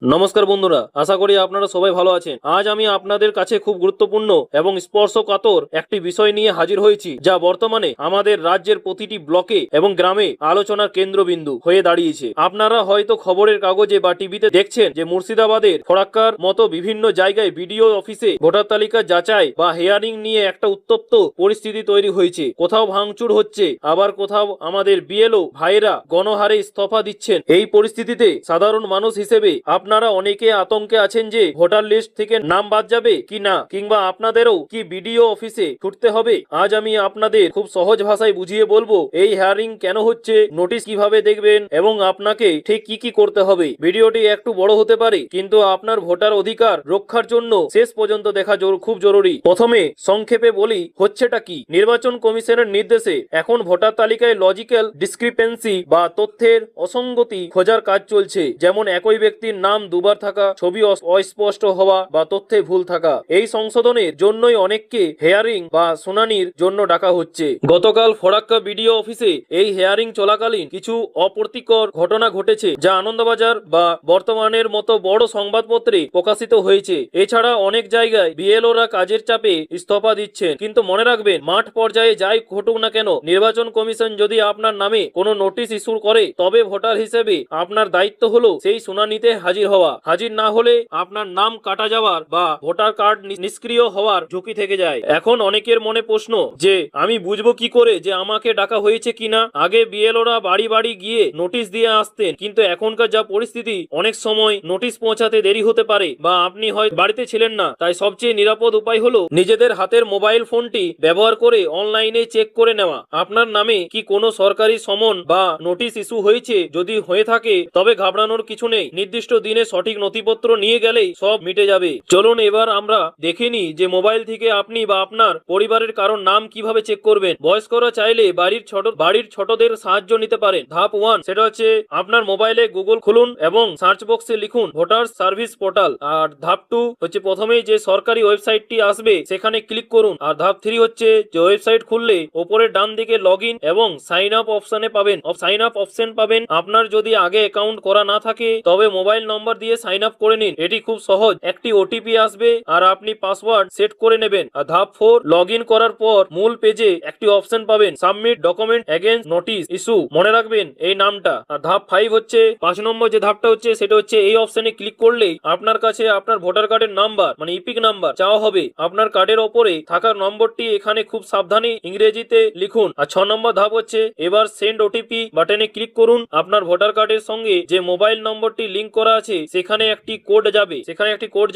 নমস্কার বন্ধুরা, আশা করি আপনারা সবাই ভালো আছেন। আজ আমি আপনাদের কাছে খুব গুরুত্বপূর্ণ এবং স্পর্শকাতর একটি বিষয় নিয়ে হাজির হয়েছি, যা বর্তমানে আমাদের রাজ্যের প্রতিটি ব্লকে এবং গ্রামে আলোচনার কেন্দ্রবিন্দু হয়ে দাঁড়িয়েছে। আপনারা হয়তো খবরের কাগজে বা টিভিতে দেখছেন যে মুর্শিদাবাদের ফরাক্কার মতো বিভিন্ন জায়গায় বিডিও অফিসে ভোটার তালিকা যাচাই বা হিয়ারিং নিয়ে একটা উত্তপ্ত পরিস্থিতি তৈরি হয়েছে। কোথাও ভাঙচুর হচ্ছে, আবার কোথাও আমাদের বিএলও ভাইরা গণহারে ইস্তফা দিচ্ছেন। এই পরিস্থিতিতে সাধারণ মানুষ হিসেবে আপনারা অনেকে আতঙ্কে আছেন যে ভোটার লিস্ট থেকে নাম বাদ যাবে কি না, কিংবা আপনাদেরও কি বিডিও অফিসে ছুটতে হবে। আজ আমি আপনাদের খুব সহজ ভাষায় বুঝিয়ে বলবো এই হিয়ারিং কেন হচ্ছে, নোটিশ কিভাবে দেখবেন এবং আপনাকে ঠিক কি কি করতে হবে। ভিডিওটি একটু বড় হতে পারে, কিন্তু আপনার ভোটার অধিকার রক্ষার জন্য শেষ পর্যন্ত দেখা খুব জরুরি। প্রথমে সংক্ষেপে বলি হচ্ছেটা কি। নির্বাচন কমিশনের নির্দেশে এখন ভোটার তালিকায় লজিক্যাল ডিসক্রিপেন্সি বা তথ্যের অসঙ্গতি খোঁজার কাজ চলছে। যেমন একই ব্যক্তির নাম দুবার থাকা, ছবি অস্পষ্ট হওয়া বা তথ্যে ভুল থাকা। এই সংশোধনের জন্যই অনেককে হেয়ারিং বা শুনানির জন্য ডাকা হচ্ছে। গতকাল ফরাক্কা বিডিও অফিসে এই হেয়ারিং চলাকালীন কিছু অপ্রীতিকর ঘটনা ঘটেছে, যা আনন্দবাজার বা বর্তমানের মতো বড় সংবাদপত্রে প্রকাশিত হয়েছে। এছাড়া অনেক জায়গায় বিএলওরা কাজের চাপে ইস্তফা দিচ্ছেন। কিন্তু মনে রাখবেন, মাঠ পর্যায়ে যাই ঘটুক না কেন, নির্বাচন কমিশন যদি আপনার নামে কোনো নোটিশ ইস্যু করে, তবে ভোটার হিসেবে আপনার দায়িত্ব হলো সেই শুনানিতে হাজির হওয়া। হাজির না হলে আপনার নাম কাটা যাওয়ার বা ভোটার কার্ড নিষ্ক্রিয় হওয়ার ঝুঁকি থেকে যায়। এখন অনেকের মনে প্রশ্ন যে আমি বুঝবো কি করে যে আমাকে ডাকা হয়েছে কিনা। আগে বিএলওরা বাড়ি বাড়ি গিয়ে নোটিশ দিয়ে আসতেন, কিন্তু এখনকার যা পরিস্থিতি, অনেক সময় নোটিশ পৌঁছাতে দেরি হতে পারে বা আপনি হয়তো বাড়িতে ছিলেন না। তাই সবচেয়ে নিরাপদ উপায় হলো নিজেদের হাতের মোবাইল ফোনটি ব্যবহার করে অনলাইনে চেক করে নেওয়া আপনার নামে কি কোনো সরকারি সমন বা নোটিশ ইস্যু হয়েছে। যদি হয়ে থাকে তবে ঘাবড়ানোর কিছু নেই। নির্দিষ্ট দিনে সঠিক নথিপত্র নিয়ে গেলেই সব মিটে যাবে। চলুন এবার আমরা দেখে নিই যে মোবাইল থেকে আপনি বা আপনার পরিবারের কারোর নাম কিভাবে চেক করবেন। বয়স্করা চাইলে বাড়ির ছোটদের সাহায্য নিতে পারেন। ধাপ 1, সেটা হচ্ছে আপনার মোবাইলে গুগল খুলুন এবং সার্চ বক্সে লিখুন ভোটার সার্ভিস পোর্টাল। আর ধাপ 2 হচ্ছে প্রথমেই যে সরকারি ওয়েবসাইটটি আসবে সেখানে ক্লিক করুন। আর ধাপ 3 হচ্ছে যে ওয়েবসাইট খুললে ওপরের ডান দিকে লগ ইন এবং সাইন আপ অপশন পাবেন। আপনার যদি আগে অ্যাকাউন্ট করা না থাকে তবে মোবাইল নম্বর দিয়ে সাইন আপ করে নিন। এটি খুব সহজ। একটি ওটিপি আসবে আর আপনি পাসওয়ার্ড সেট করে নেবেন। আর ধাপ 4, লগ ইন করার পর মূল পেজে একটি অপশন পাবেন submit document against notice issue. মনে রাখবেন এই নামটা। আর ধাপ 5 হচ্ছে 5 নম্বর যে ধাপটা হচ্ছে সেটা হচ্ছে এই অপশনে ক্লিক করলেই আপনার কাছে আপনার ভোটার কার্ডের নাম্বার মানে ইপিক নাম্বার চাওয়া হবে। আপনার কার্ডের ওপরে থাকা নম্বরটি এখানে খুব সাবধানে ইংরেজিতে লিখুন। আর 6 নম্বর ধাপ হচ্ছে এবার সেন্ড ওটিপি বাটনে ক্লিক করুন। আপনার ভোটার কার্ডের সঙ্গে যে মোবাইল নম্বরটি লিংক করা আছে সেখানে একটি কোড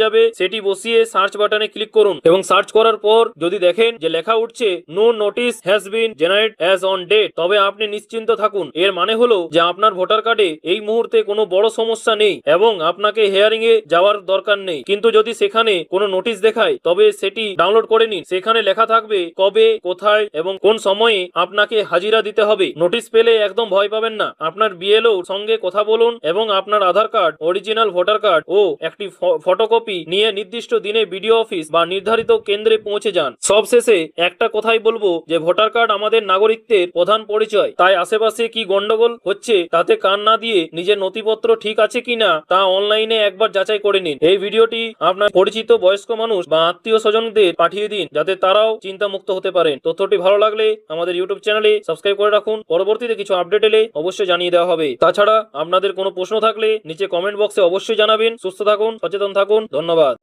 যাবে, সেটি বসিয়ে সার্চ বাটনে ক্লিক করুন এবং সার্চ করার পর যদি দেখেন যে লেখা উঠছে no notice has been generated as on date, তবে আপনি নিশ্চিন্ত থাকুন। এর মানে হলো যে আপনার ভোটার কার্ডে এই মুহূর্তে কোনো বড় সমস্যা নেই এবং আপনাকে হিয়ারিং এ যাওয়ার দরকার নেই। কিন্তু যদি সেখানে কোনো নোটিশ দেখায় তবে সেটি ডাউনলোড করে নিন। সেখানে লেখা থাকবে কবে, কোথায় এবং কোন সময়ে আপনাকে হাজিরা দিতে হবে। নোটিশ পেলে একদম ভয় পাবেন না। আপনার বিএলও সঙ্গে কথা বলুন এবং আপনার আধার কার্ড, অরিজিনাল ভোটার কার্ড ও একটি ফটোকপি নিয়ে নির্দিষ্ট দিনে বিডিও অফিস বা নির্ধারিত কেন্দ্রে পৌঁছে যান। সবশেষে একটা কথাই বলবো যে ভোটার কার্ড আমাদের নাগরিকত্বের প্রধান পরিচয়। তাই আশেপাশে কি গন্ডগোল হচ্ছে তাতে কান না দিয়ে নিজের নথিপত্র ঠিক আছে কিনা তা অনলাইনে একবার যাচাই করে নিন। এই ভিডিওটি আপনার পরিচিত বয়স্ক মানুষ বা আত্মীয় স্বজনদের পাঠিয়ে দিন, যাতে তারাও চিন্তামুক্ত হতে পারেন। তথ্যটি ভালো লাগলে আমাদের ইউটিউব চ্যানেলে সাবস্ক্রাইব করে রাখুন। পরবর্তীতে কিছু আপডেট এলে অবশ্যই জানিয়ে দেওয়া হবে। তাছাড়া আপনাদের কোনো প্রশ্ন থাকলে নিচে কমেন্ট বক্সে অবশ্যই জানাবেন। সুস্থ থাকুন, সচেতন থাকুন। ধন্যবাদ।